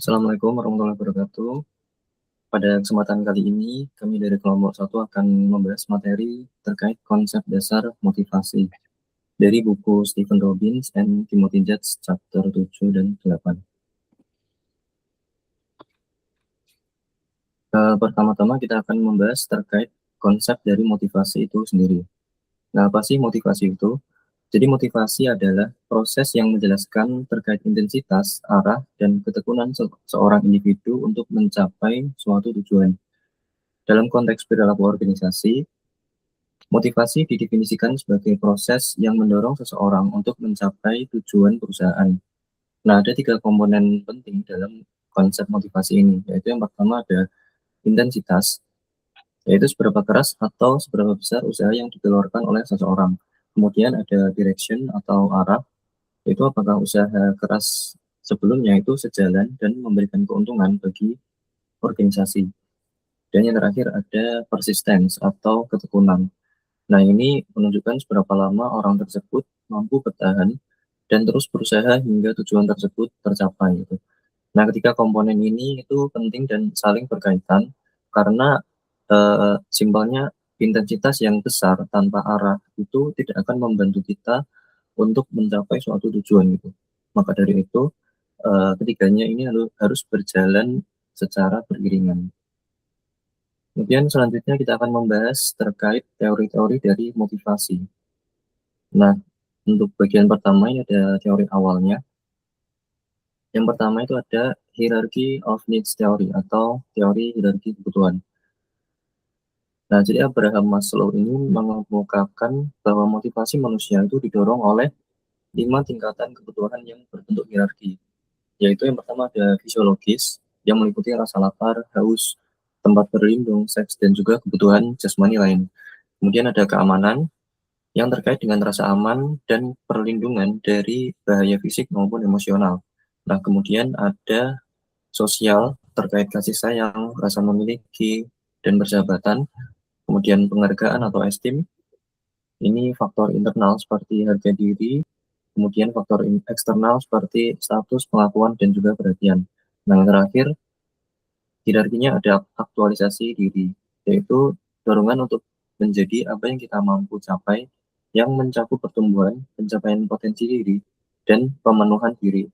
Assalamualaikum warahmatullahi wabarakatuh. Pada kesempatan kali ini, kami dari kelompok 1 akan membahas materi terkait konsep dasar motivasi dari buku Stephen Robbins and Timothy Judge chapter 7 dan 8. Pertama-tama kita akan membahas terkait konsep dari motivasi itu sendiri. Nah, apa sih motivasi itu? Jadi motivasi adalah proses yang menjelaskan terkait intensitas, arah, dan ketekunan seorang individu untuk mencapai suatu tujuan. Dalam konteks perilaku organisasi, motivasi didefinisikan sebagai proses yang mendorong seseorang untuk mencapai tujuan perusahaan. Nah, ada 3 komponen penting dalam konsep motivasi ini, yaitu yang pertama ada intensitas, yaitu seberapa keras atau seberapa besar usaha yang dikeluarkan oleh seseorang. Kemudian ada direction atau arah, yaitu apakah usaha keras sebelumnya itu sejalan dan memberikan keuntungan bagi organisasi. Dan yang terakhir ada persistence atau ketekunan. Nah, ini menunjukkan seberapa lama orang tersebut mampu bertahan dan terus berusaha hingga tujuan tersebut tercapai gitu. Nah, ketiga komponen ini itu penting dan saling berkaitan karena simpelnya intensitas yang besar tanpa arah itu tidak akan membantu kita untuk mencapai suatu tujuan gitu. Maka dari itu, ketiganya ini harus berjalan secara beriringan. Kemudian selanjutnya kita akan membahas terkait teori-teori dari motivasi. Nah, untuk bagian pertama ini ada teori awalnya. Yang pertama itu ada hierarchy of needs theory atau teori hierarki kebutuhan. Nah, jadi Abraham Maslow ini mengemukakan bahwa motivasi manusia itu didorong oleh 5 tingkatan kebutuhan yang berbentuk hierarki. Yaitu yang pertama ada fisiologis, yang meliputi rasa lapar, haus, tempat berlindung, seks, dan juga kebutuhan jasmani lain. Kemudian ada keamanan, yang terkait dengan rasa aman dan perlindungan dari bahaya fisik maupun emosional. Nah, kemudian ada sosial terkait kasih sayang, rasa memiliki, dan persahabatan. Kemudian penghargaan atau esteem, ini faktor internal seperti harga diri, kemudian faktor eksternal seperti status, pengakuan, dan juga perhatian. Nah, yang terakhir, hierarkinya ada aktualisasi diri, yaitu dorongan untuk menjadi apa yang kita mampu capai, yang mencakup pertumbuhan, pencapaian potensi diri, dan pemenuhan diri.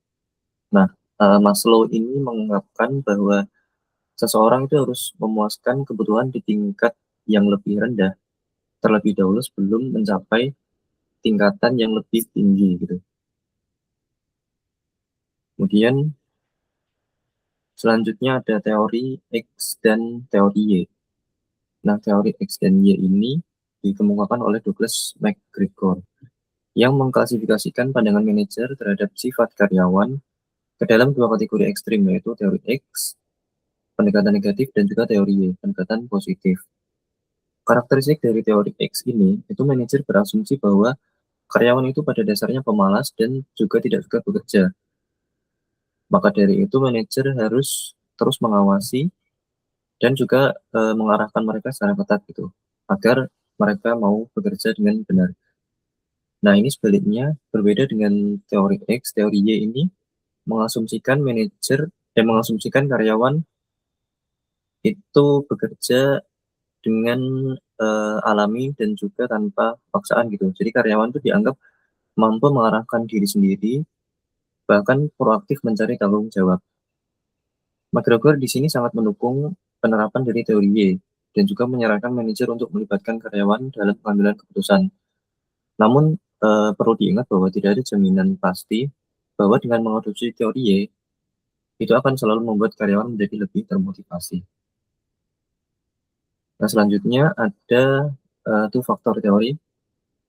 Nah, Maslow ini mengungkapkan bahwa seseorang itu harus memuaskan kebutuhan di tingkat yang lebih rendah terlebih dahulu sebelum mencapai tingkatan yang lebih tinggi gitu. Kemudian selanjutnya ada teori X dan teori Y. Nah, teori X dan Y ini dikemukakan oleh Douglas McGregor yang mengklasifikasikan pandangan manajer terhadap sifat karyawan ke dalam 2 kategori ekstrim, yaitu teori X, pendekatan negatif, dan juga teori Y, pendekatan positif. Karakteristik dari teori X ini, itu manajer berasumsi bahwa karyawan itu pada dasarnya pemalas dan juga tidak suka bekerja. Maka dari itu manajer harus terus mengawasi dan juga mengarahkan mereka secara ketat gitu, agar mereka mau bekerja dengan benar. Nah, ini sebaliknya berbeda dengan teori X, teori Y ini mengasumsikan manajer dan mengasumsikan karyawan itu bekerja dengan alami dan juga tanpa paksaan gitu. Jadi karyawan itu dianggap mampu mengarahkan diri sendiri, bahkan proaktif mencari tanggung jawab. McGregor di sini sangat mendukung penerapan dari teori Y dan juga menyarankan manajer untuk melibatkan karyawan dalam pengambilan keputusan. Namun perlu diingat bahwa tidak ada jaminan pasti bahwa dengan mengadopsi teori Y itu akan selalu membuat karyawan menjadi lebih termotivasi. Nah, selanjutnya ada two faktor teori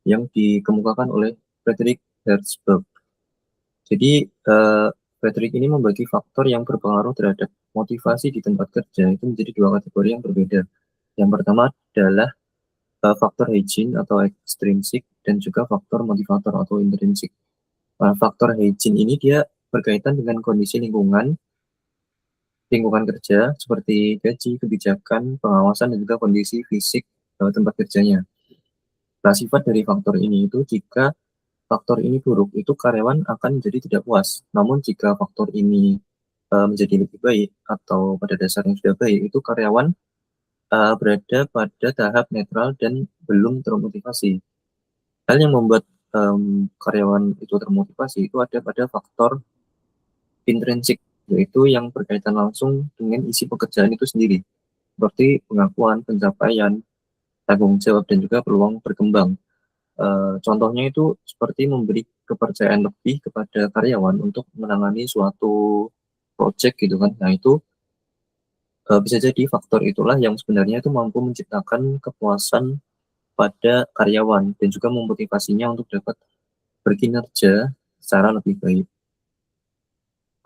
yang dikemukakan oleh Frederick Herzberg. Jadi Frederick ini membagi faktor yang berpengaruh terhadap motivasi di tempat kerja itu menjadi 2 kategori yang berbeda. Yang pertama adalah faktor hygiene atau extrinsic dan juga faktor motivator atau intrinsic. Faktor hygiene ini dia berkaitan dengan kondisi lingkungan kerja seperti gaji, kebijakan, pengawasan, dan juga kondisi fisik tempat kerjanya. Nah, sifat dari faktor ini itu jika faktor ini buruk, itu karyawan akan jadi tidak puas. Namun jika faktor ini menjadi lebih baik atau pada dasarnya sudah baik, itu karyawan berada pada tahap netral dan belum termotivasi. Hal yang membuat karyawan itu termotivasi itu ada pada faktor intrinsik, yaitu yang berkaitan langsung dengan isi pekerjaan itu sendiri, seperti pengakuan, pencapaian, tanggung jawab, dan juga peluang berkembang. Contohnya itu seperti memberi kepercayaan lebih kepada karyawan untuk menangani suatu project gitu kan. Nah itu bisa jadi faktor itulah yang sebenarnya itu mampu menciptakan kepuasan pada karyawan dan juga memotivasinya untuk dapat berkinerja secara lebih baik.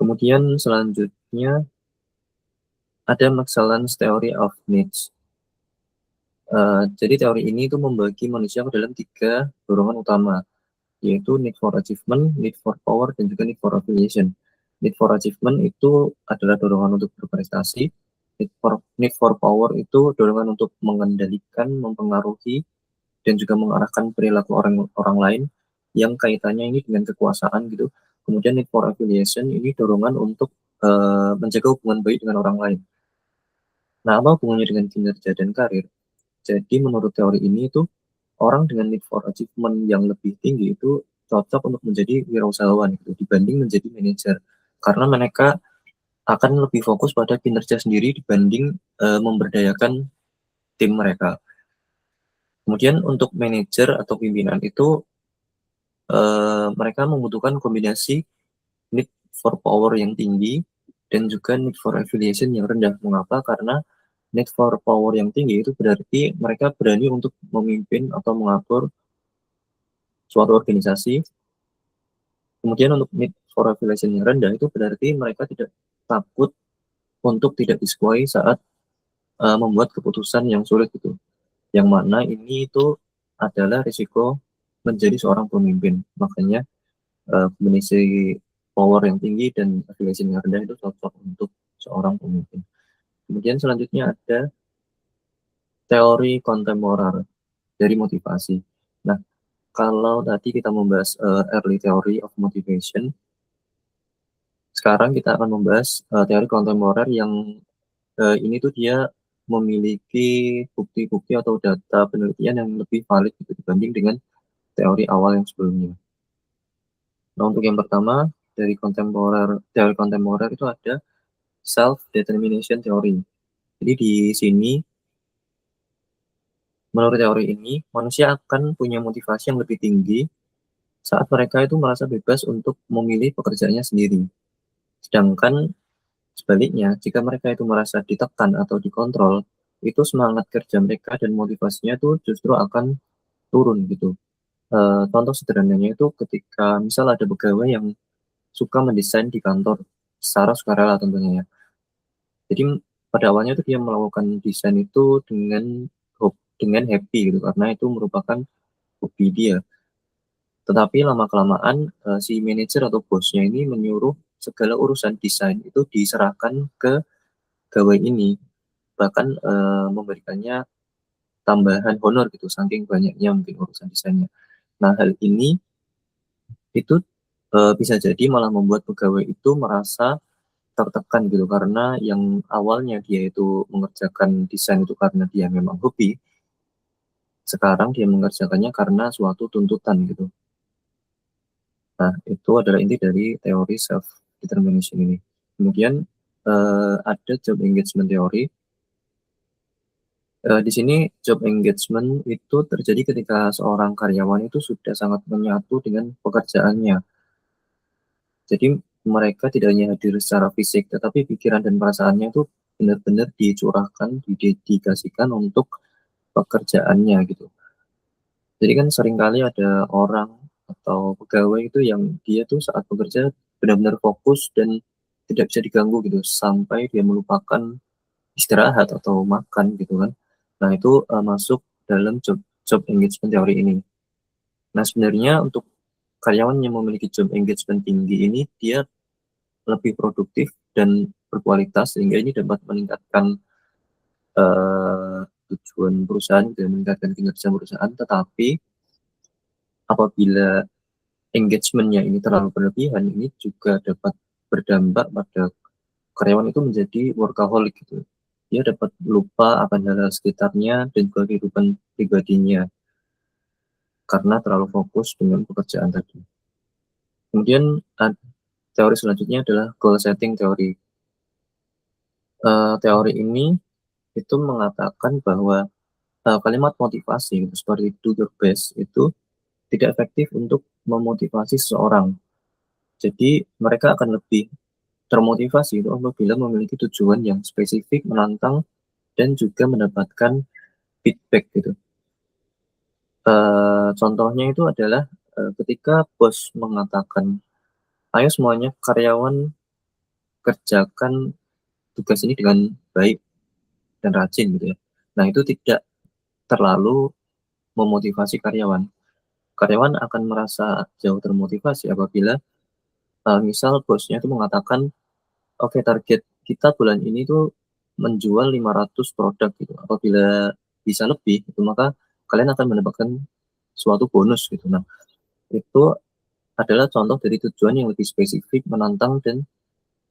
Kemudian selanjutnya ada Maxwell's Theory of Needs. Jadi teori ini itu membagi manusia ke dalam 3 dorongan utama, yaitu need for achievement, need for power, dan juga need for affiliation. Need for achievement itu adalah dorongan untuk berprestasi, need for power itu dorongan untuk mengendalikan, mempengaruhi, dan juga mengarahkan perilaku orang lain yang kaitannya ini dengan kekuasaan gitu. Kemudian need for affiliation ini dorongan untuk menjaga hubungan baik dengan orang lain. Nah, apa hubungannya dengan kinerja dan karir? Jadi menurut teori ini itu orang dengan need for achievement yang lebih tinggi itu cocok untuk menjadi wirausahawan gitu, dibanding menjadi manajer. Karena mereka akan lebih fokus pada kinerja sendiri dibanding memberdayakan tim mereka. Kemudian untuk manajer atau pimpinan itu mereka membutuhkan kombinasi need for power yang tinggi dan juga need for affiliation yang rendah. Mengapa? Karena need for power yang tinggi itu berarti mereka berani untuk memimpin atau mengatur suatu organisasi. Kemudian untuk need for affiliation yang rendah itu berarti mereka tidak takut untuk tidak disukai saat membuat keputusan yang sulit gitu. Yang mana ini itu adalah risiko menjadi seorang pemimpin. Makanya kombinasi power yang tinggi dan affiliation yang rendah itu cocok untuk seorang pemimpin. Kemudian selanjutnya ada teori kontemporer dari motivasi. Nah, kalau tadi kita membahas early theory of motivation, sekarang kita akan membahas teori kontemporer yang ini tuh dia memiliki bukti-bukti atau data penelitian yang lebih valid gitu, dibanding dengan teori awal yang sebelumnya. Nah, untuk yang pertama dari teori kontemporer itu ada self-determination theory. Jadi di sini, menurut teori ini, manusia akan punya motivasi yang lebih tinggi saat mereka itu merasa bebas untuk memilih pekerjaannya sendiri. Sedangkan sebaliknya, jika mereka itu merasa ditekan atau dikontrol, itu semangat kerja mereka dan motivasinya itu justru akan turun gitu. Contoh sederhananya itu ketika misal ada pegawai yang suka mendesain di kantor secara sukarela tentunya ya. Jadi pada awalnya itu dia melakukan desain itu dengan happy gitu, karena itu merupakan hobi dia. Tetapi lama-kelamaan si manajer atau bosnya ini menyuruh segala urusan desain itu diserahkan ke pegawai ini, bahkan memberikannya tambahan honor gitu, saking banyaknya mungkin urusan desainnya. Nah, hal ini itu bisa jadi malah membuat pegawai itu merasa tertekan gitu, karena yang awalnya dia itu mengerjakan desain itu karena dia memang hobi, sekarang dia mengerjakannya karena suatu tuntutan gitu. Nah, itu adalah inti dari teori self determination ini. Kemudian ada job engagement theory. Di sini job engagement itu terjadi ketika seorang karyawan itu sudah sangat menyatu dengan pekerjaannya. Jadi mereka tidak hanya hadir secara fisik, tetapi pikiran dan perasaannya itu benar-benar dicurahkan, didedikasikan untuk pekerjaannya gitu. Jadi kan seringkali ada orang atau pegawai itu yang dia tuh saat bekerja benar-benar fokus dan tidak bisa diganggu gitu, sampai dia melupakan istirahat atau makan gitu kan. Nah itu masuk dalam job engagement teori ini. Nah sebenarnya untuk karyawan yang memiliki job engagement tinggi ini, dia lebih produktif dan berkualitas, sehingga ini dapat meningkatkan eh, tujuan perusahaan dan meningkatkan kinerja perusahaan. Tetapi apabila engagement-nya ini terlalu berlebihan, ini juga dapat berdampak pada karyawan itu menjadi workaholic gitu. Dia dapat lupa akan hal-hal sekitarnya dan juga kehidupan pribadinya karena terlalu fokus dengan pekerjaan tadi. Kemudian teori selanjutnya adalah goal setting teori. Teori ini itu mengatakan bahwa kalimat motivasi gitu, seperti do your best itu tidak efektif untuk memotivasi seseorang. Jadi mereka akan lebih termotivasi itu apabila memiliki tujuan yang spesifik, menantang, dan juga mendapatkan feedback gitu. Contohnya itu adalah ketika bos mengatakan, ayo semuanya karyawan kerjakan tugas ini dengan baik dan rajin gitu ya. Nah itu tidak terlalu memotivasi karyawan. Karyawan akan merasa jauh termotivasi apabila misal bosnya itu mengatakan, oke target kita bulan ini tuh menjual 500 produk gitu. Apabila bisa lebih, itu maka kalian akan mendapatkan suatu bonus gitu. Nah, itu adalah contoh dari tujuan yang lebih spesifik, menantang, dan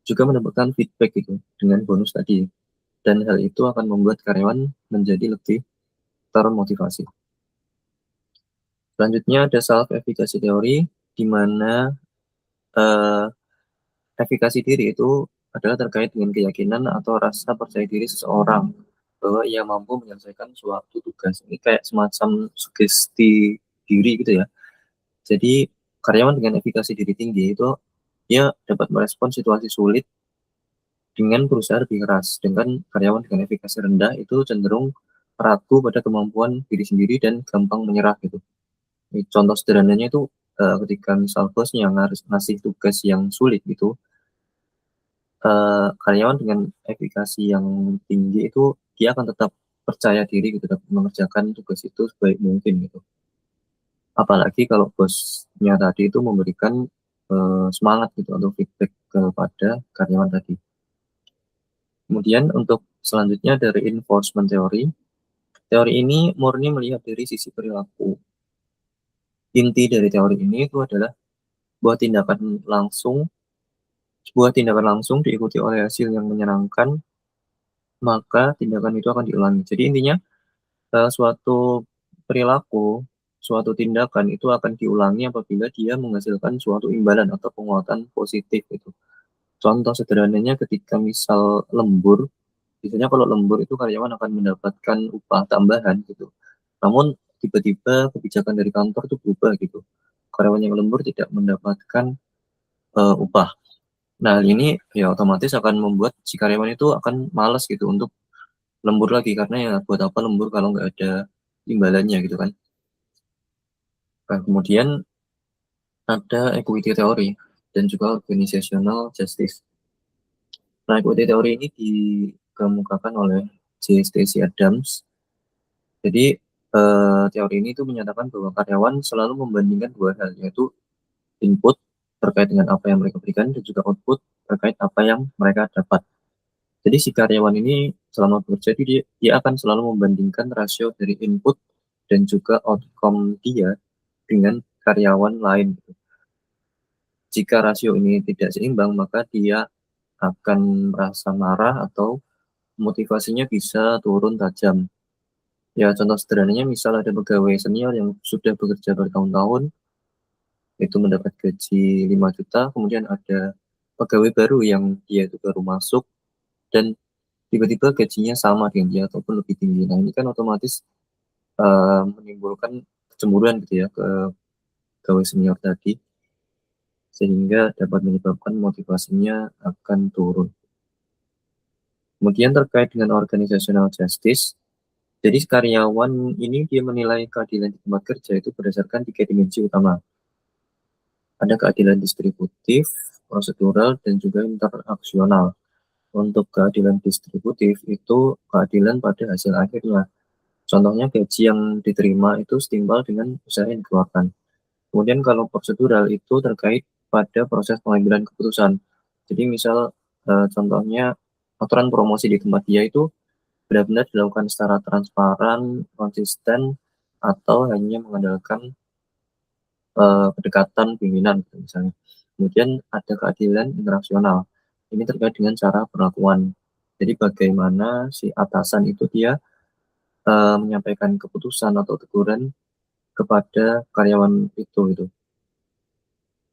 juga mendapatkan feedback gitu dengan bonus tadi. Dan hal itu akan membuat karyawan menjadi lebih termotivasi. Selanjutnya ada self-efficacy teori, di mana eh, efikasi diri itu adalah terkait dengan keyakinan atau rasa percaya diri seseorang bahwa ia mampu menyelesaikan suatu tugas. Ini kayak semacam sugesti diri gitu ya. Jadi karyawan dengan efikasi diri tinggi itu dia dapat merespon situasi sulit dengan berusaha lebih keras. Dengan karyawan dengan efikasi rendah itu cenderung ragu pada kemampuan diri sendiri dan gampang menyerah gitu. Ini contoh sederhananya itu ketika misal bosnya harus ngasih tugas yang sulit gitu, karyawan dengan efikasi yang tinggi itu dia akan tetap percaya diri gitu dapat mengerjakan tugas itu sebaik mungkin gitu. Apalagi kalau bosnya tadi itu memberikan semangat gitu atau feedback kepada karyawan tadi. Kemudian untuk selanjutnya dari reinforcement teori, teori ini murni melihat dari sisi perilaku. Inti dari teori ini itu adalah bahwa sebuah tindakan langsung diikuti oleh hasil yang menyenangkan, maka tindakan itu akan diulangi. Jadi intinya suatu perilaku, suatu tindakan itu akan diulangi apabila dia menghasilkan suatu imbalan atau penguatan positif itu. Contoh sederhananya ketika misal lembur, biasanya kalau lembur itu karyawan akan mendapatkan upah tambahan gitu. Namun tiba-tiba kebijakan dari kantor itu berubah gitu. Karyawan yang lembur tidak mendapatkan upah. Nah, ini ya otomatis akan membuat si karyawan itu akan malas gitu untuk lembur lagi karena ya buat apa lembur kalau nggak ada imbalannya gitu kan. Nah, kemudian ada equity teori dan juga organizational justice. Nah, equity teori ini dikemukakan oleh J. Stacy Adams. Jadi, teori ini itu menyatakan bahwa karyawan selalu membandingkan dua hal, yaitu input terkait dengan apa yang mereka berikan dan juga output terkait apa yang mereka dapat. Jadi si karyawan ini selama bekerja dia akan selalu membandingkan rasio dari input dan juga outcome dia dengan karyawan lain. Jika rasio ini tidak seimbang, maka dia akan merasa marah atau motivasinya bisa turun tajam. Ya, contoh sederhananya misal ada pegawai senior yang sudah bekerja bertahun-tahun, itu mendapat gaji 5 juta, kemudian ada pegawai baru yang dia itu baru masuk, dan tiba-tiba gajinya sama dengan dia ataupun lebih tinggi. Nah, ini kan otomatis menimbulkan kecemburuan gitu ya ke pegawai senior tadi, sehingga dapat menyebabkan motivasinya akan turun. Kemudian terkait dengan organizational justice, jadi karyawan ini dia menilai keadilan di tempat kerja itu berdasarkan 3 dimensi utama. Ada keadilan distributif, prosedural, dan juga interaksional. Untuk keadilan distributif itu keadilan pada hasil akhirnya. Contohnya gaji yang diterima itu setimpal dengan usaha yang dikeluarkan. Kemudian kalau prosedural itu terkait pada proses pengambilan keputusan. Jadi misal contohnya aturan promosi di tempat dia itu benar-benar dilakukan secara transparan, konsisten, atau hanya mengandalkan kedekatan pimpinan gitu misalnya. Kemudian ada keadilan internasional. Ini terkait dengan cara perlakuan. Jadi bagaimana si atasan itu dia menyampaikan keputusan atau teguran kepada karyawan itu gitu.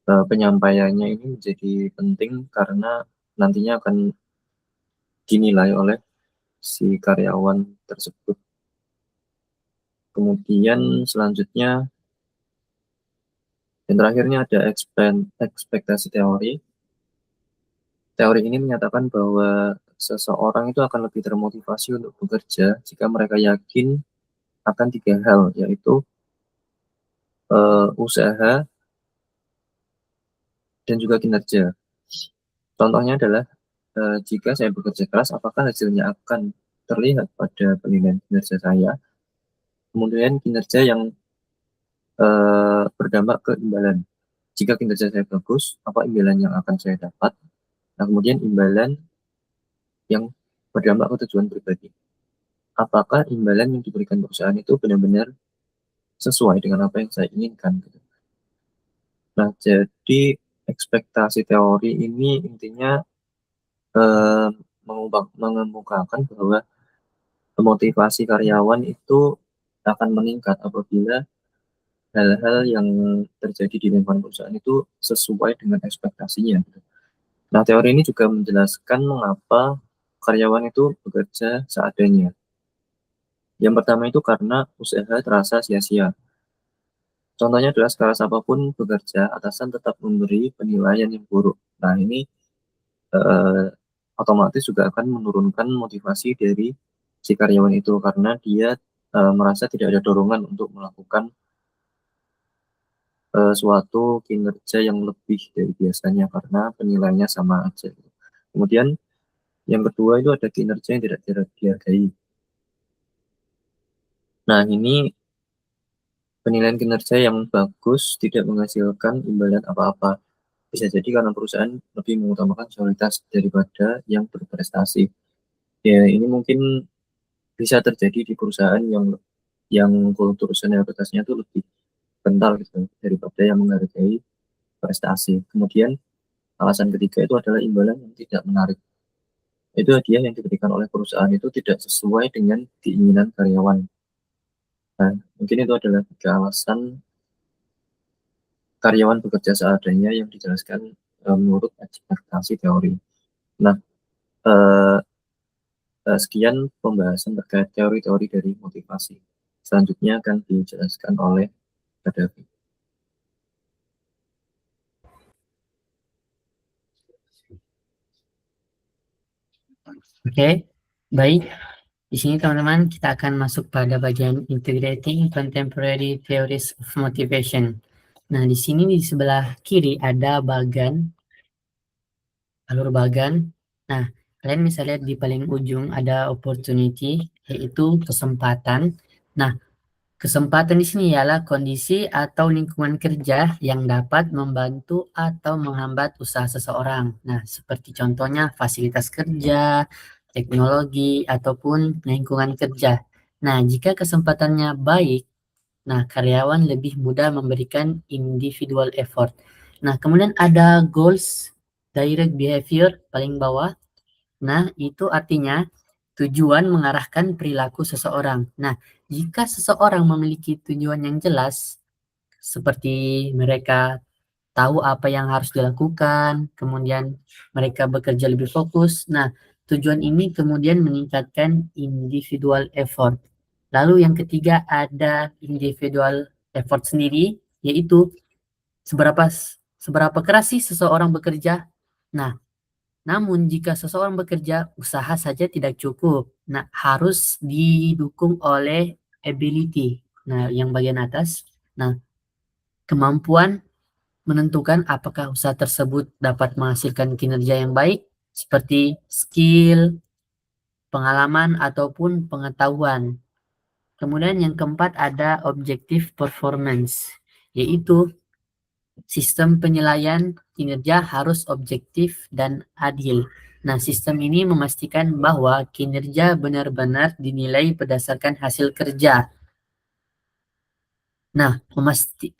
Penyampaiannya ini menjadi penting karena nantinya akan dinilai oleh si karyawan tersebut. Kemudian selanjutnya yang terakhirnya ada ekspektasi teori. Teori ini menyatakan bahwa seseorang itu akan lebih termotivasi untuk bekerja jika mereka yakin akan tiga hal, yaitu usaha dan juga kinerja. Contohnya adalah jika saya bekerja keras, apakah hasilnya akan terlihat pada penilaian kinerja saya? Kemudian kinerja yang berdampak ke imbalan. Jika kinerja saya bagus, apa imbalan yang akan saya dapat? Nah, kemudian imbalan yang berdampak ke tujuan pribadi. Apakah imbalan yang diberikan perusahaan itu benar-benar sesuai dengan apa yang saya inginkan? Gitu. Nah, jadi ekspektasi teori ini intinya eh, mengemukakan bahwa motivasi karyawan itu akan meningkat apabila hal-hal yang terjadi di lingkungan perusahaan itu sesuai dengan ekspektasinya. Gitu. Nah, teori ini juga menjelaskan mengapa karyawan itu bekerja seadanya. Yang pertama itu karena usaha terasa sia-sia. Contohnya adalah sekeras apapun bekerja, atasan tetap memberi penilaian yang buruk. Nah, ini eh, otomatis juga akan menurunkan motivasi dari si karyawan itu karena dia merasa tidak ada dorongan untuk melakukan suatu kinerja yang lebih dari biasanya karena penilaiannya sama aja. Gitu. Kemudian yang kedua itu ada kinerja yang tidak dihargai. Nah, ini penilaian kinerja yang bagus tidak menghasilkan imbalan apa-apa. Bisa jadi karena perusahaan lebih mengutamakan kualitas daripada yang berprestasi. Ya, ini mungkin bisa terjadi di perusahaan yang kultur senioritasnya itu lebih kental gitu daripada yang menghargai prestasi. Kemudian alasan ketiga itu adalah imbalan yang tidak menarik. Itu hadiah yang diberikan oleh perusahaan itu tidak sesuai dengan keinginan karyawan. Nah, mungkin itu adalah tiga alasan karyawan bekerja seadanya yang dijelaskan menurut ekspektasi teori. Nah, eh, sekian pembahasan terkait teori-teori dari motivasi. Selanjutnya akan dijelaskan oleh Kak Davi. Oke, baik. Di sini teman-teman kita akan masuk pada bagian integrating contemporary theories of motivation. Nah, di sini di sebelah kiri ada alur bagan. Nah, kalian bisa lihat di paling ujung ada opportunity, yaitu kesempatan. Nah, kesempatan di sini ialah kondisi atau lingkungan kerja yang dapat membantu atau menghambat usaha seseorang. Nah, seperti contohnya fasilitas kerja, teknologi, ataupun lingkungan kerja. Nah, jika kesempatannya baik, nah karyawan lebih mudah memberikan individual effort. Nah, kemudian ada goals, direct behavior paling bawah. Nah, itu artinya tujuan mengarahkan perilaku seseorang. Nah, jika seseorang memiliki tujuan yang jelas, seperti mereka tahu apa yang harus dilakukan, kemudian mereka bekerja lebih fokus. Nah, tujuan ini kemudian meningkatkan individual effort. Lalu yang ketiga ada individual effort sendiri, yaitu seberapa seberapa keras sih seseorang bekerja. Nah, namun jika seseorang bekerja, usaha saja tidak cukup. Nah, harus didukung oleh ability. Nah, yang bagian atas. Nah, kemampuan menentukan apakah usaha tersebut dapat menghasilkan kinerja yang baik, seperti skill, pengalaman, ataupun pengetahuan. Kemudian yang keempat ada objective performance, yaitu sistem penilaian kinerja harus objektif dan adil. Nah, sistem ini memastikan bahwa kinerja benar-benar dinilai berdasarkan hasil kerja. Nah,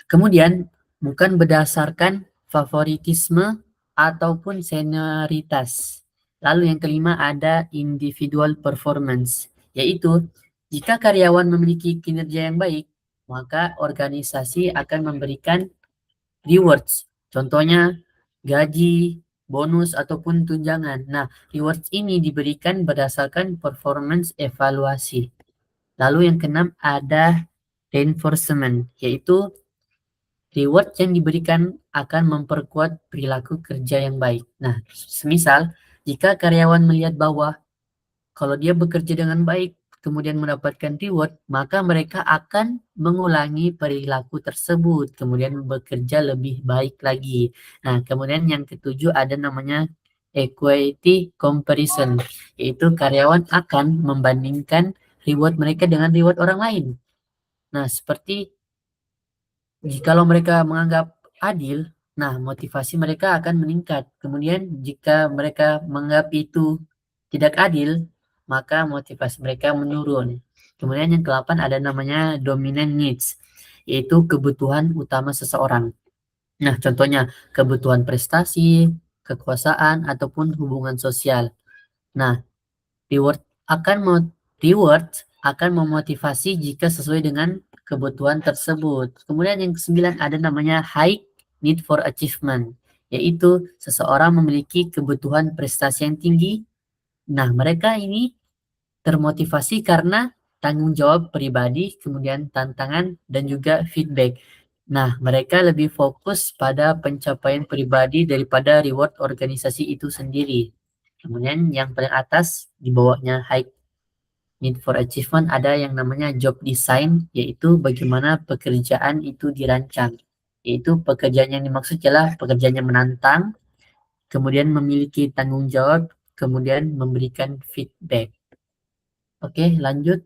kemudian bukan berdasarkan favoritisme ataupun senioritas. Lalu yang kelima ada individual performance, yaitu jika karyawan memiliki kinerja yang baik, maka organisasi akan memberikan rewards. Contohnya gaji, bonus, ataupun tunjangan. Nah, rewards ini diberikan berdasarkan performance evaluasi. Lalu yang keenam ada reinforcement, yaitu reward yang diberikan akan memperkuat perilaku kerja yang baik. Nah, semisal jika karyawan melihat bahwa kalau dia bekerja dengan baik, kemudian mendapatkan reward, maka mereka akan mengulangi perilaku tersebut, kemudian bekerja lebih baik lagi. Nah, kemudian yang ketujuh ada namanya equity comparison, yaitu karyawan akan membandingkan reward mereka dengan reward orang lain. Nah, seperti jikalau mereka menganggap adil, nah motivasi mereka akan meningkat. Kemudian jika mereka menganggap itu tidak adil, maka motivasi mereka menurun. Kemudian yang ke-8 ada namanya dominant needs, yaitu kebutuhan utama seseorang. Nah, contohnya kebutuhan prestasi, kekuasaan, ataupun hubungan sosial. Nah, Reward reward akan memotivasi jika sesuai dengan kebutuhan tersebut. Kemudian yang ke-9 ada namanya high need for achievement, yaitu seseorang memiliki kebutuhan prestasi yang tinggi. Nah, mereka ini termotivasi karena tanggung jawab pribadi, kemudian tantangan, dan juga feedback. Nah, mereka lebih fokus pada pencapaian pribadi daripada reward organisasi itu sendiri. Kemudian yang paling atas di bawahnya high need for achievement ada yang namanya job design, yaitu bagaimana pekerjaan itu dirancang. Yaitu pekerjaan yang dimaksud adalah pekerjaan yang menantang, kemudian memiliki tanggung jawab, kemudian memberikan feedback. Oke, lanjut.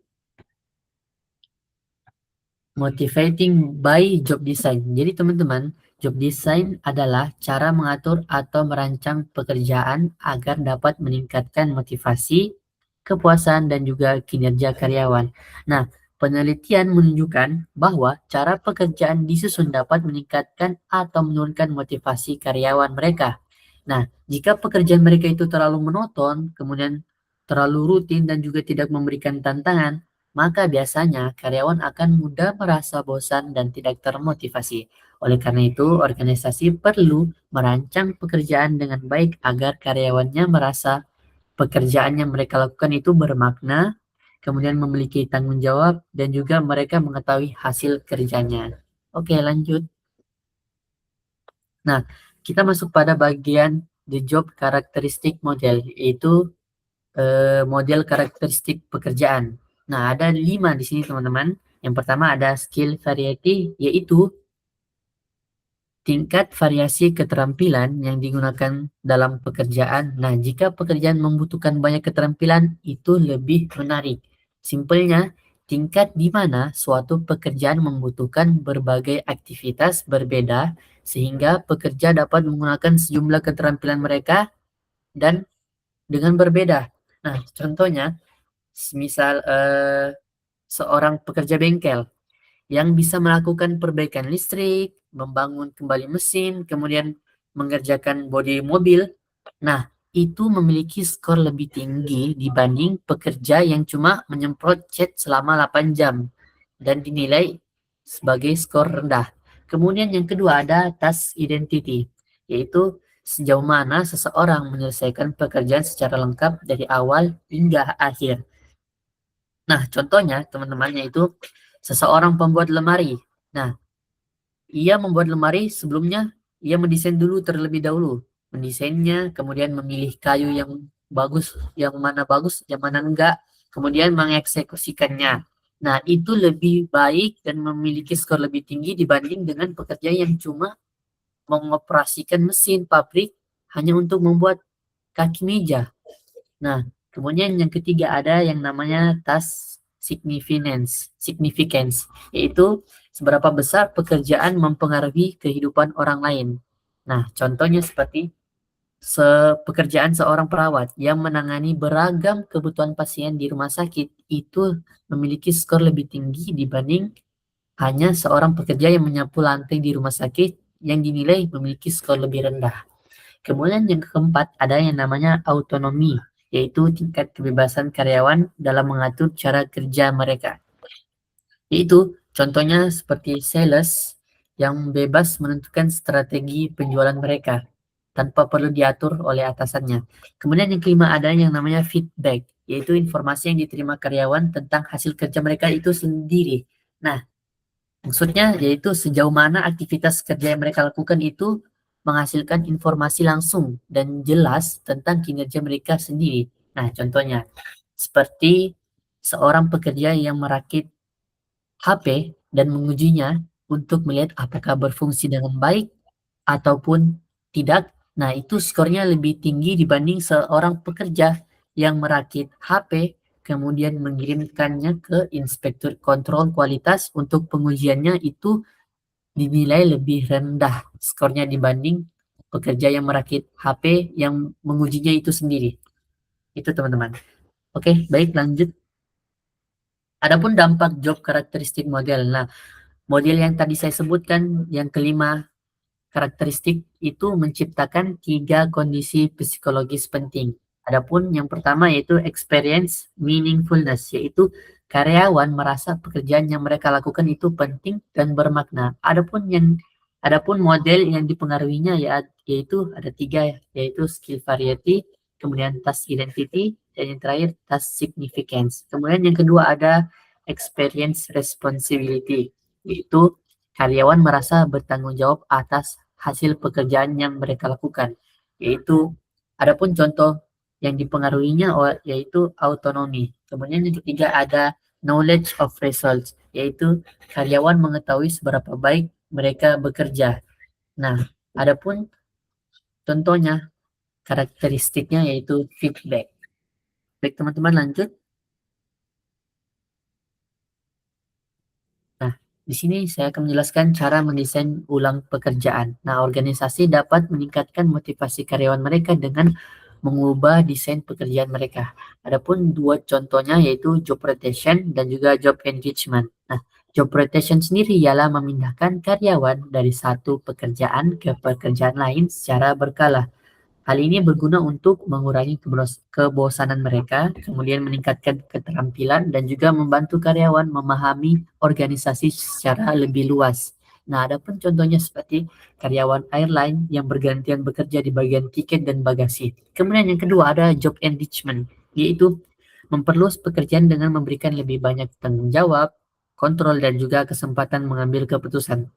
Motivating by job design. Jadi teman-teman, job design adalah cara mengatur atau merancang pekerjaan agar dapat meningkatkan motivasi, kepuasan, dan juga kinerja karyawan. Nah, penelitian menunjukkan bahwa cara pekerjaan disusun dapat meningkatkan atau menurunkan motivasi karyawan mereka. Nah, jika pekerjaan mereka itu terlalu monoton, kemudian terlalu rutin dan juga tidak memberikan tantangan, maka biasanya karyawan akan mudah merasa bosan dan tidak termotivasi. Oleh karena itu, organisasi perlu merancang pekerjaan dengan baik agar karyawannya merasa pekerjaan yang mereka lakukan itu bermakna, kemudian memiliki tanggung jawab, dan juga mereka mengetahui hasil kerjanya. Oke, lanjut. Nah, kita masuk pada bagian the job characteristic model, yaitu model karakteristik pekerjaan. Nah, ada 5 di sini teman-teman. Yang pertama ada skill variety, yaitu tingkat variasi keterampilan yang digunakan dalam pekerjaan. Nah, jika pekerjaan membutuhkan banyak keterampilan, itu lebih menarik. Simpelnya, tingkat di mana suatu pekerjaan membutuhkan berbagai aktivitas berbeda, sehingga pekerja dapat menggunakan sejumlah keterampilan mereka dan dengan berbeda. Nah, contohnya, misal seorang pekerja bengkel yang bisa melakukan perbaikan listrik, membangun kembali mesin, kemudian mengerjakan bodi mobil. Nah, itu memiliki skor lebih tinggi dibanding pekerja yang cuma menyemprot cat selama 8 jam dan dinilai sebagai skor rendah. Kemudian yang kedua ada task identity, yaitu sejauh mana seseorang menyelesaikan pekerjaan secara lengkap dari awal hingga akhir. Nah, contohnya teman-temannya itu seseorang pembuat lemari. Nah, ia membuat lemari sebelumnya ia mendesain dulu terlebih dahulu. Mendesainnya, kemudian memilih kayu yang mana bagus, yang mana enggak, kemudian mengeksekusikannya. Nah, itu lebih baik dan memiliki skor lebih tinggi dibanding dengan pekerja yang cuma mengoperasikan mesin pabrik hanya untuk membuat kaki meja. Nah, kemudian yang ketiga ada yang namanya task significance, yaitu seberapa besar pekerjaan mempengaruhi kehidupan orang lain. Nah, contohnya seperti pekerjaan seorang perawat yang menangani beragam kebutuhan pasien di rumah sakit itu memiliki skor lebih tinggi dibanding hanya seorang pekerja yang menyapu lantai di rumah sakit yang dinilai memiliki skor lebih rendah. Kemudian yang keempat ada yang namanya autonomi, yaitu tingkat kebebasan karyawan dalam mengatur cara kerja mereka. Yaitu contohnya seperti sales yang bebas menentukan strategi penjualan mereka tanpa perlu diatur oleh atasannya. Kemudian yang kelima ada yang namanya feedback, yaitu informasi yang diterima karyawan tentang hasil kerja mereka itu sendiri. Nah, maksudnya yaitu sejauh mana aktivitas kerja yang mereka lakukan itu menghasilkan informasi langsung dan jelas tentang kinerja mereka sendiri. Nah, contohnya seperti seorang pekerja yang merakit HP dan mengujinya untuk melihat apakah berfungsi dengan baik ataupun tidak. Nah, itu skornya lebih tinggi dibanding seorang pekerja yang merakit HP kemudian mengirimkannya ke inspektur kontrol kualitas untuk pengujiannya itu dinilai lebih rendah skornya dibanding pekerja yang merakit HP yang mengujinya itu sendiri. Itu teman-teman. Oke, baik lanjut. Adapun dampak job karakteristik model. Nah, model yang tadi saya sebutkan yang kelima karakteristik itu menciptakan tiga kondisi psikologis penting. Adapun yang pertama yaitu experience meaningfulness, yaitu karyawan merasa pekerjaan yang mereka lakukan itu penting dan bermakna. Adapun model yang dipengaruhinya yaitu ada tiga, yaitu skill variety, kemudian task identity, dan yang terakhir task significance. Kemudian yang kedua ada experience responsibility, yaitu karyawan merasa bertanggung jawab atas hasil pekerjaan yang mereka lakukan, yaitu adapun contoh yang dipengaruhinya yaitu autonomi. Kemudian yang ketiga ada knowledge of results, yaitu karyawan mengetahui seberapa baik mereka bekerja. Nah, adapun contohnya karakteristiknya yaitu feedback. Baik teman-teman lanjut. Nah, di sini saya akan menjelaskan cara mendesain ulang pekerjaan. Nah, organisasi dapat meningkatkan motivasi karyawan mereka dengan mengubah desain pekerjaan mereka. Adapun dua contohnya yaitu job rotation dan juga job engagement. Nah, job rotation sendiri ialah memindahkan karyawan dari satu pekerjaan ke pekerjaan lain secara berkala. Hal ini berguna untuk mengurangi kebosanan mereka, kemudian meningkatkan keterampilan, dan juga membantu karyawan memahami organisasi secara lebih luas. Nah, ada pun contohnya seperti karyawan airline yang bergantian bekerja di bagian tiket dan bagasi. Kemudian yang kedua ada job enrichment, yaitu memperluas pekerjaan dengan memberikan lebih banyak tanggung jawab, kontrol, dan juga kesempatan mengambil keputusan.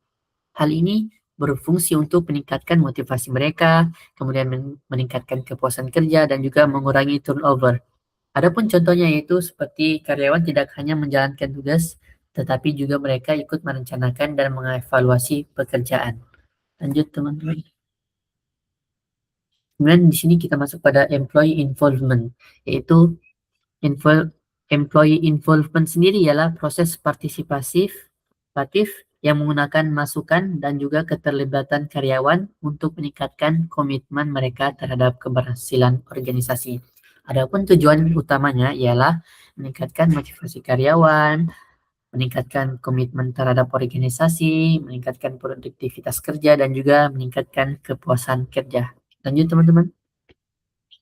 Hal ini berfungsi untuk meningkatkan motivasi mereka, kemudian meningkatkan kepuasan kerja, dan juga mengurangi turnover. Adapun contohnya yaitu seperti karyawan tidak hanya menjalankan tugas, tetapi juga mereka ikut merencanakan dan mengevaluasi pekerjaan. Lanjut teman-teman. Kemudian di sini kita masuk pada employee involvement, yaitu employee involvement sendiri ialah proses partisipatif yang menggunakan masukan dan juga keterlibatan karyawan untuk meningkatkan komitmen mereka terhadap keberhasilan organisasi. Adapun tujuan utamanya ialah meningkatkan motivasi karyawan, meningkatkan komitmen terhadap organisasi, meningkatkan produktivitas kerja, dan juga meningkatkan kepuasan kerja. Lanjut teman-teman.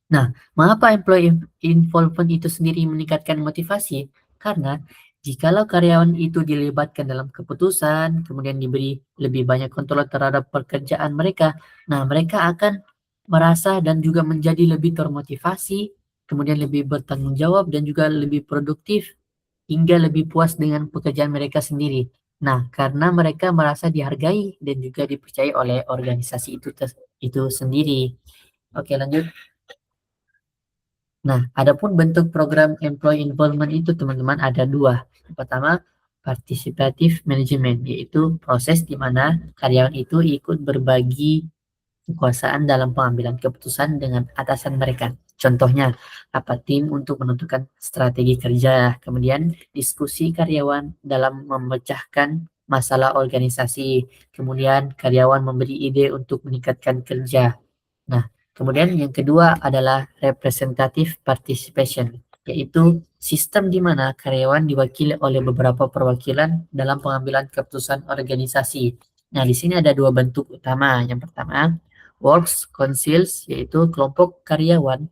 Nah, mengapa employee involvement itu sendiri meningkatkan motivasi? Karena jikalau karyawan itu dilibatkan dalam keputusan, kemudian diberi lebih banyak kontrol terhadap pekerjaan mereka, nah mereka akan merasa dan juga menjadi lebih termotivasi, kemudian lebih bertanggung jawab dan juga lebih produktif hingga lebih puas dengan pekerjaan mereka sendiri. Nah, karena mereka merasa dihargai dan juga dipercaya oleh organisasi itu sendiri. Oke, lanjut. Nah, adapun bentuk program employee involvement itu teman-teman ada dua. Yang pertama, participative management, yaitu proses di mana karyawan itu ikut berbagi kekuasaan dalam pengambilan keputusan dengan atasan mereka. Contohnya, rapat tim untuk menentukan strategi kerja, kemudian diskusi karyawan dalam memecahkan masalah organisasi, kemudian karyawan memberi ide untuk meningkatkan kerja. Nah, kemudian yang kedua adalah representative participation, yaitu sistem di mana karyawan diwakili oleh beberapa perwakilan dalam pengambilan keputusan organisasi. Nah, di sini ada dua bentuk utama. Yang pertama, Works Councils, yaitu kelompok karyawan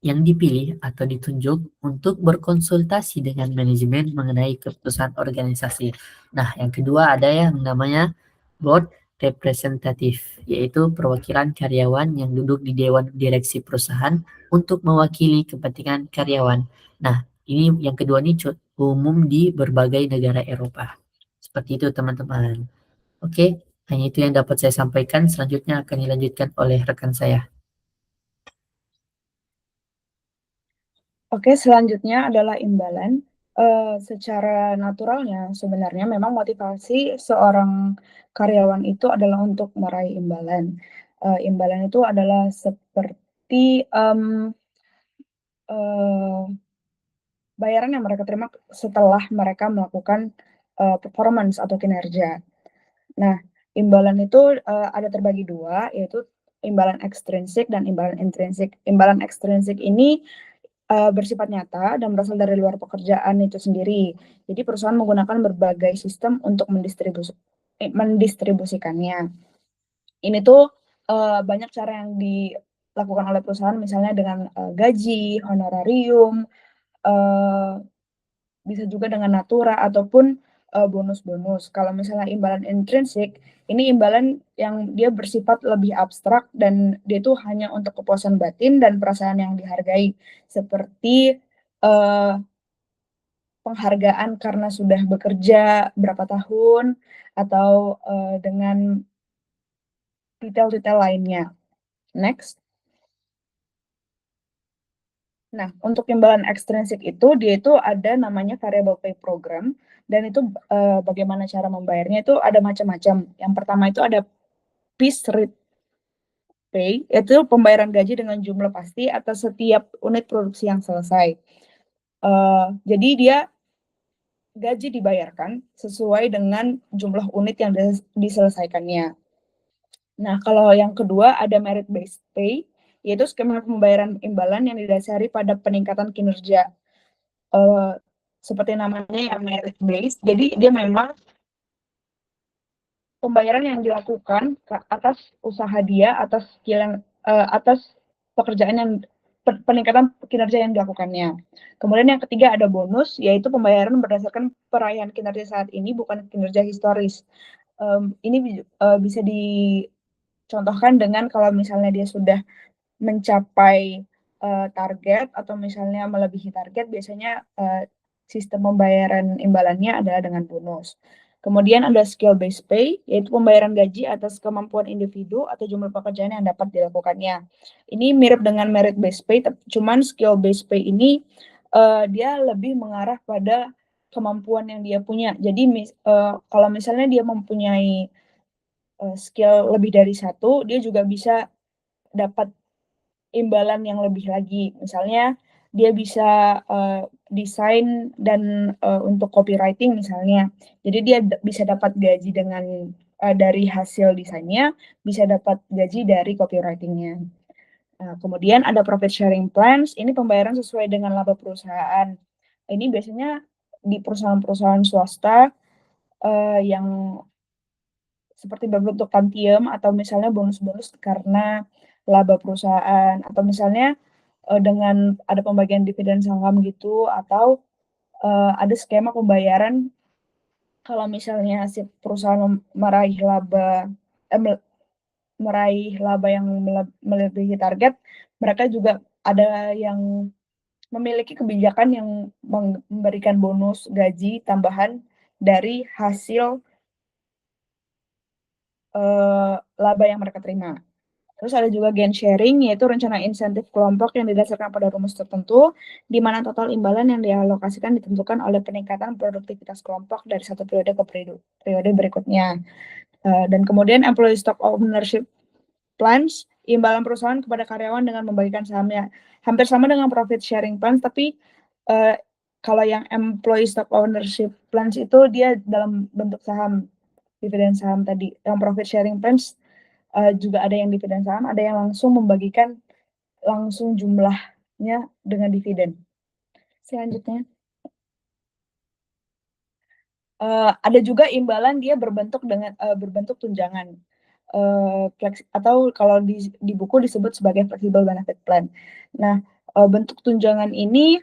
yang dipilih atau ditunjuk untuk berkonsultasi dengan manajemen mengenai keputusan organisasi. Nah, yang kedua ada yang namanya board representative, yaitu perwakilan karyawan yang duduk di dewan direksi perusahaan untuk mewakili kepentingan karyawan. Nah, ini yang kedua ini umum di berbagai negara Eropa. Seperti itu, teman-teman. Oke, hanya itu yang dapat saya sampaikan. Selanjutnya akan dilanjutkan oleh rekan saya. Oke, selanjutnya adalah imbalan. Secara naturalnya sebenarnya memang motivasi seorang karyawan itu adalah untuk meraih imbalan. Imbalan itu adalah seperti bayaran yang mereka terima setelah mereka melakukan performance atau kinerja. Nah, imbalan itu ada terbagi dua, yaitu imbalan ekstrinsik dan imbalan intrinsik. Imbalan ekstrinsik ini bersifat nyata dan berasal dari luar pekerjaan itu sendiri. Jadi perusahaan menggunakan berbagai sistem untuk mendistribusikannya. Ini tuh banyak cara yang dilakukan oleh perusahaan, misalnya dengan gaji, honorarium, bisa juga dengan natura ataupun bonus-bonus. Kalau misalnya imbalan intrinsik, ini imbalan yang dia bersifat lebih abstrak dan dia itu hanya untuk kepuasan batin dan perasaan yang dihargai, seperti penghargaan karena sudah bekerja berapa tahun atau dengan detail-detail lainnya. Next. Nah, untuk imbalan ekstrinsik itu, dia itu ada namanya variable pay program, dan itu bagaimana cara membayarnya itu ada macam-macam. Yang pertama itu ada piece rate pay, yaitu pembayaran gaji dengan jumlah pasti atas setiap unit produksi yang selesai. Jadi dia gaji dibayarkan sesuai dengan jumlah unit yang diselesaikannya. Nah, kalau yang kedua ada merit based pay, yaitu skema pembayaran imbalan yang didasari pada peningkatan kinerja. Seperti namanya yang merit based, jadi dia memang pembayaran yang dilakukan atas usaha dia, atas skill yang, atas pekerjaan yang peningkatan kinerja yang dilakukannya. Kemudian yang ketiga ada bonus, yaitu pembayaran berdasarkan perayaan kinerja saat ini, bukan kinerja historis. Ini bisa dicontohkan dengan kalau misalnya dia sudah mencapai target atau misalnya melebihi target, biasanya sistem pembayaran imbalannya adalah dengan bonus. Kemudian ada skill based pay, yaitu pembayaran gaji atas kemampuan individu atau jumlah pekerjaan yang dapat dilakukannya. Ini mirip dengan merit based pay, cuman skill based pay ini dia lebih mengarah pada kemampuan yang dia punya. Jadi kalau misalnya dia mempunyai skill lebih dari satu, dia juga bisa dapat imbalan yang lebih lagi. Misalnya dia bisa desain dan untuk copywriting misalnya. Jadi dia bisa dapat gaji dengan dari hasil desainnya, bisa dapat gaji dari copywritingnya. Kemudian ada profit sharing plans, ini pembayaran sesuai dengan laba perusahaan. Ini biasanya di perusahaan-perusahaan swasta yang seperti berbentuk tantiem atau misalnya bonus-bonus karena laba perusahaan, atau misalnya dengan ada pembagian dividen saham gitu, atau ada skema pembayaran kalau misalnya si perusahaan meraih laba yang melebihi target, mereka juga ada yang memiliki kebijakan yang memberikan bonus gaji tambahan dari hasil laba yang mereka terima. Terus ada juga gain sharing, yaitu rencana insentif kelompok yang didasarkan pada rumus tertentu, di mana total imbalan yang dialokasikan ditentukan oleh peningkatan produktivitas kelompok dari satu periode ke periode berikutnya. Dan kemudian employee stock ownership plans, imbalan perusahaan kepada karyawan dengan membagikan sahamnya. Hampir sama dengan profit sharing plans, tapi kalau yang employee stock ownership plans itu dia dalam bentuk saham, dividen saham tadi. Yang profit sharing plans juga ada yang dividen saham, ada yang langsung membagikan langsung jumlahnya dengan dividen. Selanjutnya, ada juga imbalan dia berbentuk tunjangan. atau kalau di buku disebut sebagai flexible benefit plan. Nah, bentuk tunjangan ini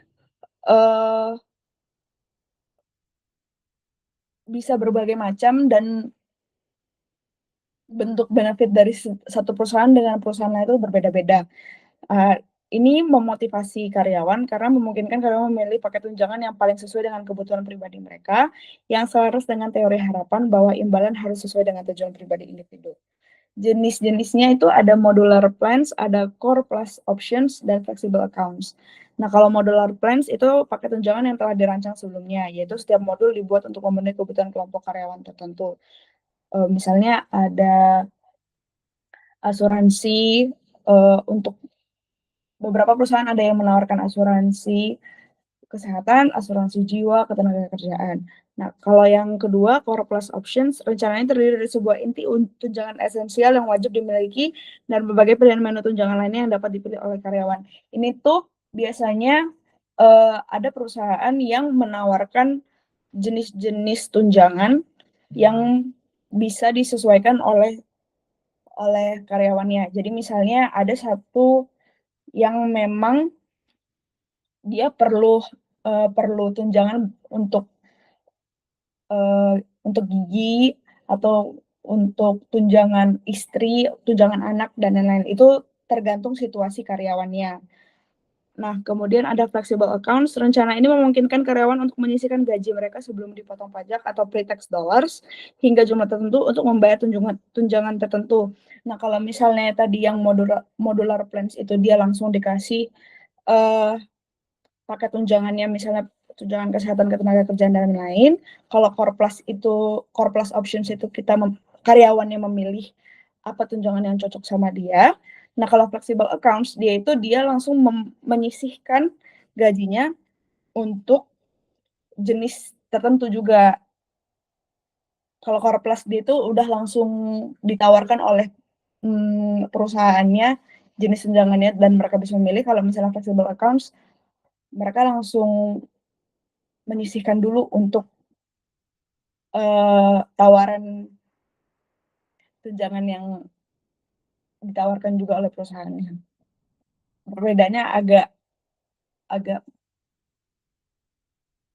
bisa berbagai macam dan bentuk benefit dari satu perusahaan dengan perusahaan lain itu berbeda-beda. Ini memotivasi karyawan karena memungkinkan karyawan memilih paket tunjangan yang paling sesuai dengan kebutuhan pribadi mereka, yang selaras dengan teori harapan bahwa imbalan harus sesuai dengan tujuan pribadi individu. Jenis-jenisnya itu ada modular plans, ada core plus options, dan flexible accounts. Nah, kalau modular plans itu paket tunjangan yang telah dirancang sebelumnya, yaitu setiap modul dibuat untuk memenuhi kebutuhan kelompok karyawan tertentu. Misalnya ada asuransi untuk beberapa perusahaan ada yang menawarkan asuransi kesehatan, asuransi jiwa, ketenagakerjaan. Nah, kalau yang kedua, core plus options, rencananya terdiri dari sebuah inti tunjangan esensial yang wajib dimiliki dan berbagai pilihan menu tunjangan lainnya yang dapat dipilih oleh karyawan. Ini tuh biasanya ada perusahaan yang menawarkan jenis-jenis tunjangan yang bisa disesuaikan oleh karyawannya. Jadi misalnya ada satu yang memang dia perlu tunjangan untuk gigi atau untuk tunjangan istri, tunjangan anak dan lain-lain. Itu tergantung situasi karyawannya. Nah, kemudian ada flexible accounts. Rencana ini memungkinkan karyawan untuk menyisihkan gaji mereka sebelum dipotong pajak atau pre-tax dollars hingga jumlah tertentu untuk membayar tunjangan tertentu. Nah, kalau misalnya tadi yang modular plans itu dia langsung dikasih paket tunjangannya, misalnya tunjangan kesehatan, ketenagakerjaan dan lain-lain. Kalau core plus options itu karyawannya memilih apa tunjangan yang cocok sama dia. Nah, kalau flexible accounts dia langsung menyisihkan gajinya untuk jenis tertentu juga. Kalau core plus dia itu udah langsung ditawarkan oleh perusahaannya jenis tunjangannya dan mereka bisa memilih. Kalau misalnya flexible accounts mereka langsung menyisihkan dulu untuk tawaran tunjangan yang ditawarkan juga oleh perusahaannya. Perbedaannya agak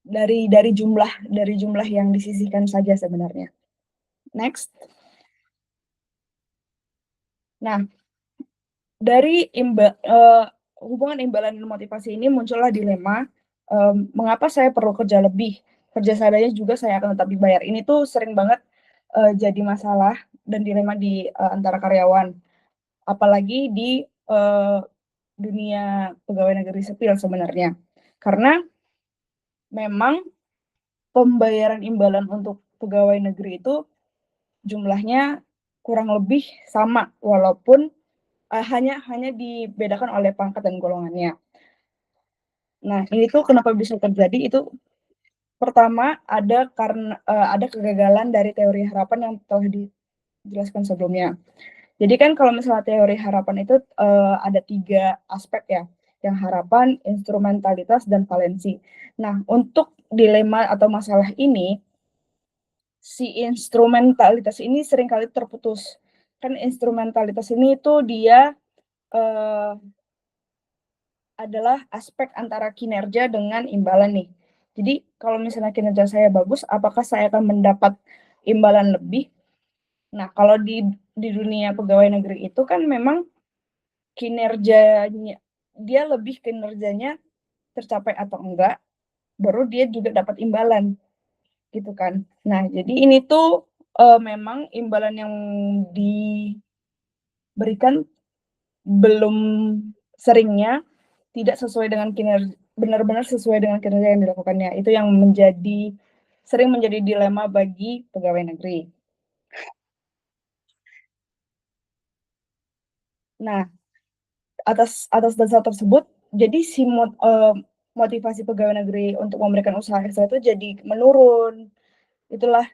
dari jumlah yang disisihkan saja sebenarnya. Next. Nah, dari hubungan imbalan dan motivasi ini muncullah dilema, mengapa saya perlu kerja lebih? Kerja seadanya juga saya akan tetap dibayar. Ini tuh sering banget jadi masalah dan dilema di antara karyawan. Apalagi di dunia pegawai negeri sipil sebenarnya. Karena memang pembayaran imbalan untuk pegawai negeri itu jumlahnya kurang lebih sama, walaupun hanya dibedakan oleh pangkat dan golongannya. Nah, ini tuh kenapa bisa terjadi, itu pertama ada kegagalan dari teori harapan yang telah dijelaskan sebelumnya. Jadi kan kalau misalnya teori harapan itu ada 3 aspek ya, yang harapan, instrumentalitas, dan valensi. Nah, untuk dilema atau masalah ini, si instrumentalitas ini seringkali terputus. Kan instrumentalitas ini itu dia adalah aspek antara kinerja dengan imbalan nih. Jadi kalau misalnya kinerja saya bagus, apakah saya akan mendapat imbalan lebih? Nah, kalau di dunia pegawai negeri itu kan memang kinerjanya tercapai atau enggak, baru dia juga dapat imbalan, gitu kan. Nah, jadi ini tuh memang imbalan yang diberikan belum seringnya tidak sesuai dengan benar-benar sesuai dengan kinerja yang dilakukannya. Itu yang sering menjadi dilema bagi pegawai negeri. Nah, atas dasar tersebut, jadi si motivasi pegawai negeri untuk memberikan usaha ekstra itu jadi menurun. Itulah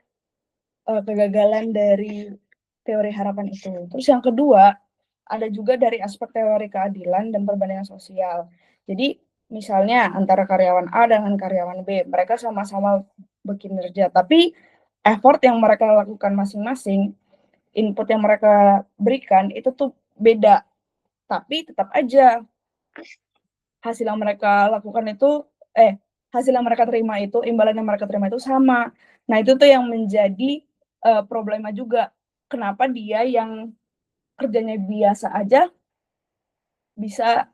kegagalan dari teori harapan itu. Terus yang kedua, ada juga dari aspek teori keadilan dan perbandingan sosial. Jadi misalnya antara karyawan A dengan karyawan B, mereka sama-sama bekinerja, tapi effort yang mereka lakukan masing-masing input yang mereka berikan itu tuh beda, tapi tetap aja hasil yang mereka lakukan itu hasil yang mereka terima itu, imbalan yang mereka terima itu sama. Nah, itu tuh yang menjadi problema juga. Kenapa dia yang kerjanya biasa aja bisa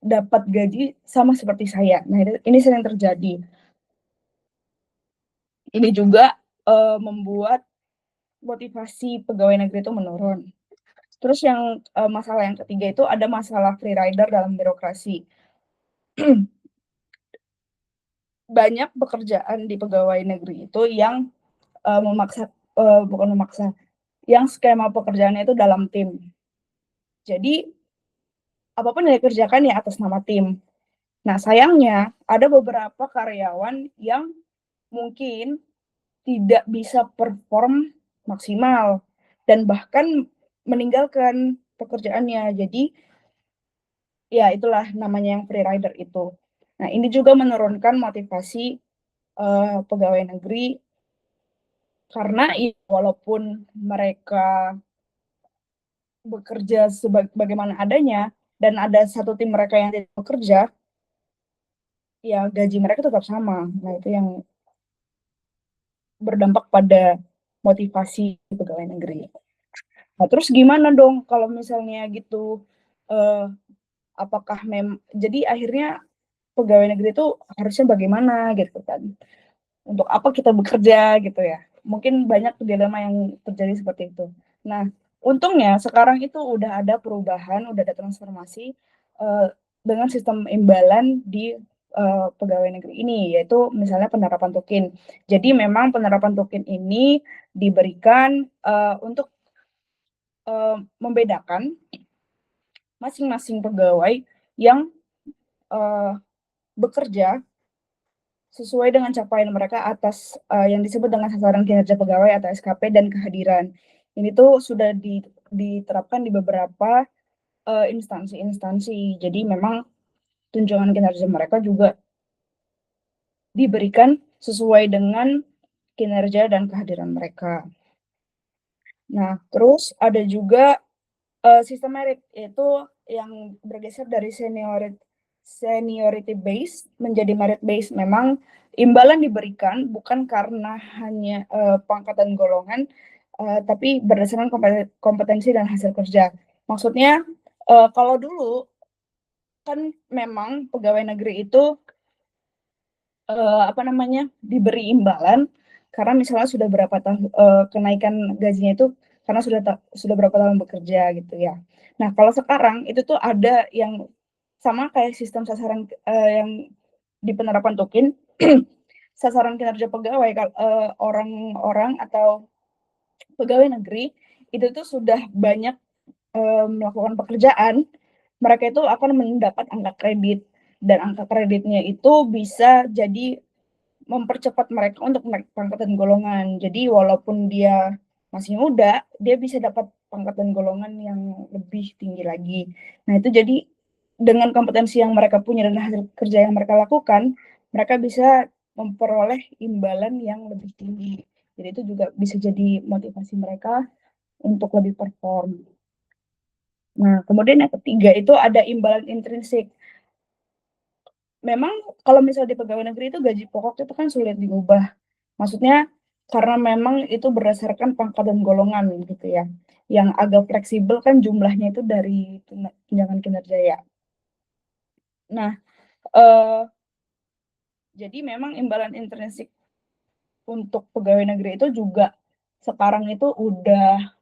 dapat gaji sama seperti saya. Nah, ini sering terjadi. Ini juga membuat motivasi pegawai negeri itu menurun. Terus yang masalah yang ketiga itu ada masalah free rider dalam birokrasi. Banyak pekerjaan di pegawai negeri itu yang bukan memaksa, yang skema pekerjaannya itu dalam tim. Jadi apapun yang dikerjakan ya atas nama tim. Nah, sayangnya ada beberapa karyawan yang mungkin tidak bisa perform maksimal dan bahkan meninggalkan pekerjaannya. Jadi ya itulah namanya yang free rider itu. Nah, ini juga menurunkan motivasi pegawai negeri karena walaupun mereka bekerja sebagaimana adanya dan ada satu tim mereka yang tidak bekerja, ya gaji mereka tetap sama. Nah, itu yang berdampak pada motivasi pegawai negeri. Nah, terus gimana dong kalau misalnya gitu? Apakah jadi akhirnya pegawai negeri itu harusnya bagaimana gitu kan? Untuk apa kita bekerja gitu ya? Mungkin banyak dilema yang terjadi seperti itu. Nah, untungnya sekarang itu udah ada perubahan, udah ada transformasi dengan sistem imbalan di pegawai negeri ini, yaitu misalnya penerapan token. Jadi memang penerapan token ini diberikan untuk membedakan masing-masing pegawai yang bekerja sesuai dengan capaian mereka atas yang disebut dengan sasaran kinerja pegawai atau SKP dan kehadiran. Ini tuh sudah diterapkan di beberapa instansi-instansi. Jadi memang tunjangan kinerja mereka juga diberikan sesuai dengan kinerja dan kehadiran mereka. Nah, terus ada juga sistem merit, yaitu yang bergeser dari seniority base menjadi merit base. Memang imbalan diberikan bukan karena hanya pangkat dan golongan, tapi berdasarkan kompetensi dan hasil kerja. Maksudnya kalau dulu kan memang pegawai negeri itu diberi imbalan karena misalnya sudah berapa tahun kenaikan gajinya itu karena sudah berapa tahun bekerja gitu ya. Nah, kalau sekarang itu tuh ada yang sama kayak sistem sasaran yang di penerapan token sasaran kinerja pegawai orang-orang atau pegawai negeri itu tuh sudah banyak melakukan pekerjaan, mereka itu akan mendapat angka kredit dan angka kreditnya itu bisa jadi mempercepat mereka untuk naik pangkat dan golongan. Jadi walaupun dia masih muda, dia bisa dapat pangkat dan golongan yang lebih tinggi lagi. Nah, itu jadi dengan kompetensi yang mereka punya dan hasil kerja yang mereka lakukan, mereka bisa memperoleh imbalan yang lebih tinggi. Jadi itu juga bisa jadi motivasi mereka untuk lebih perform. Nah, kemudian yang ketiga itu ada imbalan intrinsik. Memang kalau misalnya di pegawai negeri itu gaji pokok itu kan sulit diubah. Maksudnya karena memang itu berdasarkan pangkat dan golongan gitu ya. Yang agak fleksibel kan jumlahnya itu dari tunjangan kinerja ya. Nah, jadi memang imbalan intrinsik untuk pegawai negeri itu juga sekarang itu udah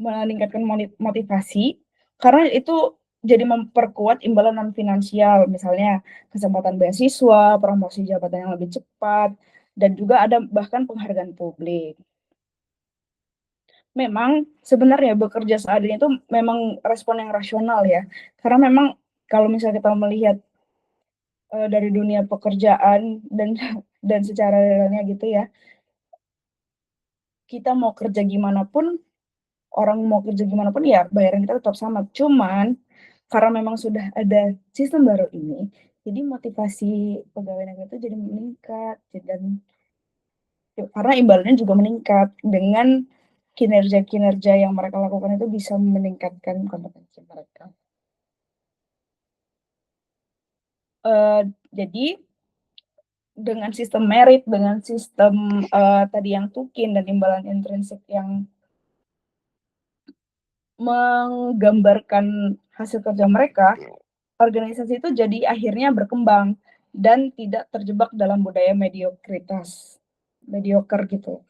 meningkatkan motivasi karena itu jadi memperkuat imbalan non finansial, misalnya kesempatan beasiswa, promosi jabatan yang lebih cepat, dan juga ada bahkan penghargaan publik. Memang sebenarnya bekerja seadanya itu memang respon yang rasional ya, karena memang kalau misalnya kita melihat dari dunia pekerjaan dan secara realnya gitu ya, kita mau kerja gimana pun, orang mau kerja gimana pun ya bayaran kita tetap sama. Cuman karena memang sudah ada sistem baru ini, jadi motivasi pegawai negeri itu jadi meningkat dan karena imbalannya juga meningkat dengan kinerja-kinerja yang mereka lakukan itu bisa meningkatkan kompetensi mereka. Jadi dengan sistem merit, dengan sistem tadi yang tukin dan imbalan intrinsik yang menggambarkan hasil kerja mereka, organisasi itu jadi akhirnya berkembang dan tidak terjebak dalam budaya mediocre gitu.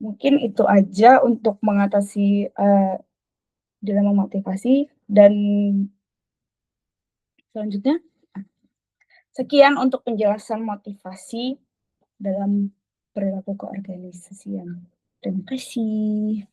Mungkin itu aja untuk mengatasi dilema motivasi, dan selanjutnya sekian untuk penjelasan motivasi dalam perilaku keorganisasian. Terima kasih.